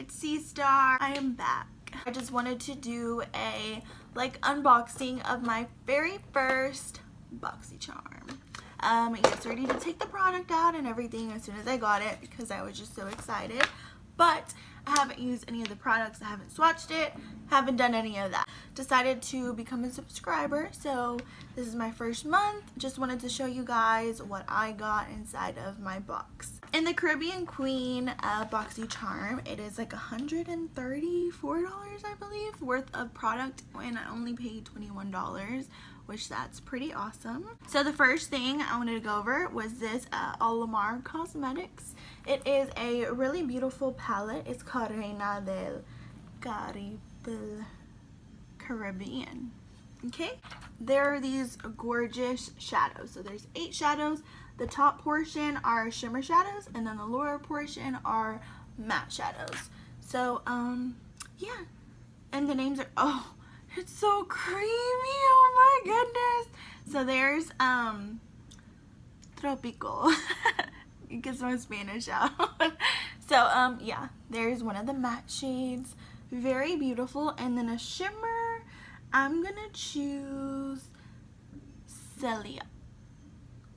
it's C-Star. I am back. I just wanted to do a unboxing of my very first Boxycharm. It's ready to take the product out and everything as soon as I got it because I was just so excited. But I haven't used any of the products. I haven't swatched it. Haven't done any of that. Decided to become a subscriber. So this is my first month. Just wanted to show you guys what I got inside of my box. In the Caribbean Queen Boxycharm, it is like $134, I believe, worth of product, and I only paid $21, which that's pretty awesome. So the first thing I wanted to go over was this Oriflame Cosmetics. It is a really beautiful palette. It's called Reina del Caribbean. Okay, there are these gorgeous shadows. So there's 8 shadows. The top portion are shimmer shadows, and then the lower portion are matte shadows. So yeah, and the names are, oh, it's so creamy, oh my goodness. So there's tropical. It gets my Spanish out. So yeah, there's one of the matte shades, very beautiful. And then a shimmer, I'm gonna choose Celia.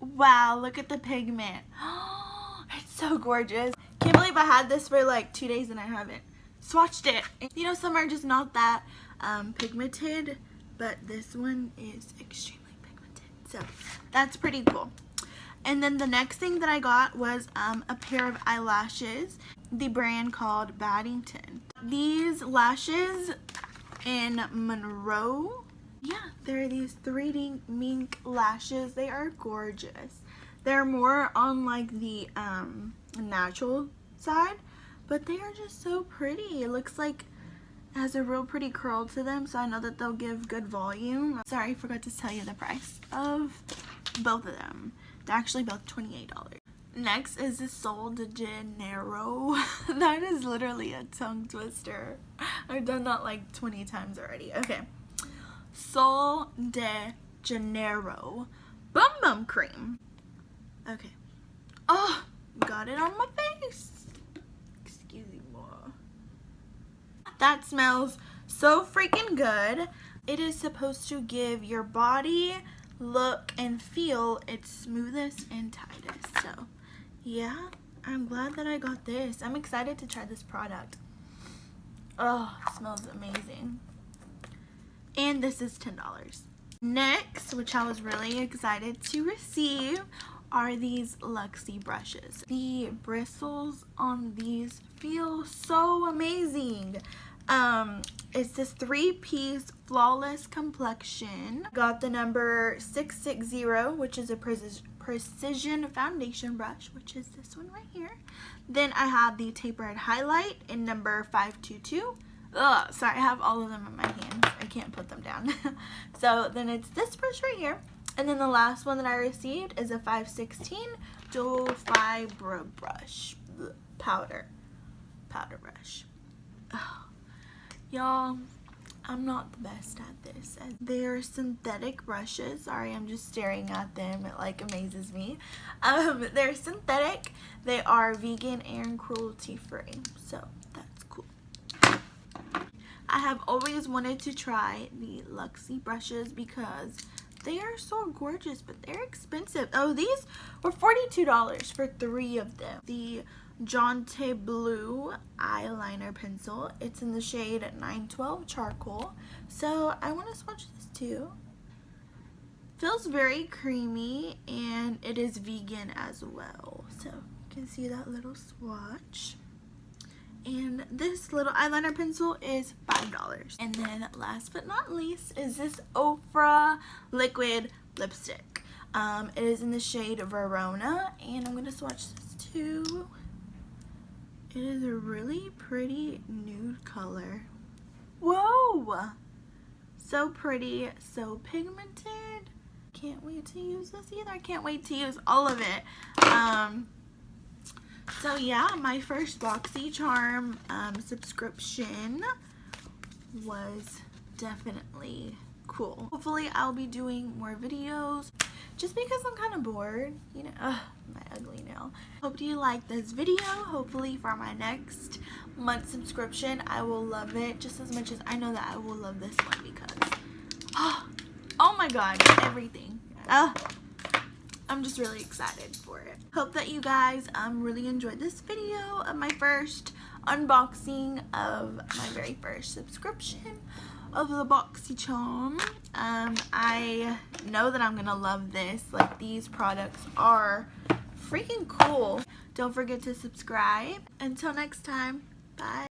Wow, look at the pigment. Oh, it's so gorgeous. Can't believe I had this for like 2 days and I haven't swatched it. You know, some are just not that pigmented, but this one is extremely pigmented, so that's pretty cool. And then the next thing that I got was a pair of eyelashes, the brand called ddington. These lashes in Monroe, yeah, they're these 3D mink lashes. They are gorgeous. They're more on like the natural side, but they are just so pretty. It looks like it has a real pretty curl to them, so I know that they'll give good volume. Sorry, I forgot to tell you the price of both of them. They're actually both $28. Next is the Sol de Janeiro. That is literally a tongue twister. I've done that like 20 times already. Okay. Sol de Janeiro Bum Bum Cream. Okay. Oh, got it on my face. Excuse me. That smells so freaking good. It is supposed to give your body look and feel its smoothest and tightest. So yeah, I'm glad that I got this. I'm excited to try this product. Oh, it smells amazing. And this is $10. Next, which I was really excited to receive, are these Luxy brushes. The bristles on these feel so amazing. It's this 3-piece flawless complexion. Got the number 660, which is a precision foundation brush, which is this one right here. Then I have the tapered highlight in number 522. Ugh, sorry, I have all of them in my hands. I can't put them down. So then it's this brush right here. And then the last one that I received is a 516 dual fiber brush. Powder brush. Oh. Y'all, I'm not the best at this. They're synthetic brushes. Sorry, I'm just staring at them. It like amazes me. They're synthetic. They are vegan and cruelty free. So that's cool. I have always wanted to try the Luxy brushes because they are so gorgeous, but they're expensive. Oh, these were $42 for 3 of them. The Jaunty Blue eyeliner pencil. It's in the shade 912 charcoal. So I want to swatch this too. Feels very creamy, and it is vegan as well. So you can see that little swatch. And this little eyeliner pencil is $5. And then last but not least is this Ofra liquid lipstick. It is in the shade Verona, and I'm going to swatch this too. It is a really pretty nude color. Whoa! So pretty, so pigmented. Can't wait to use this either. I can't wait to use all of it. So yeah, my first Boxycharm subscription was definitely cool. Hopefully I'll be doing more videos just because I'm kind of bored. You know, my ugly nail. So hope you like this video. Hopefully for my next month subscription I will love it just as much as I know that I will love this one, because oh my god, everything. I'm just really excited for it. Hope that you guys really enjoyed this video of my first unboxing of my very first subscription of the Boxycharm. I know that I'm gonna love this. Like, these products are freaking cool. Don't forget to subscribe. Until next time, bye.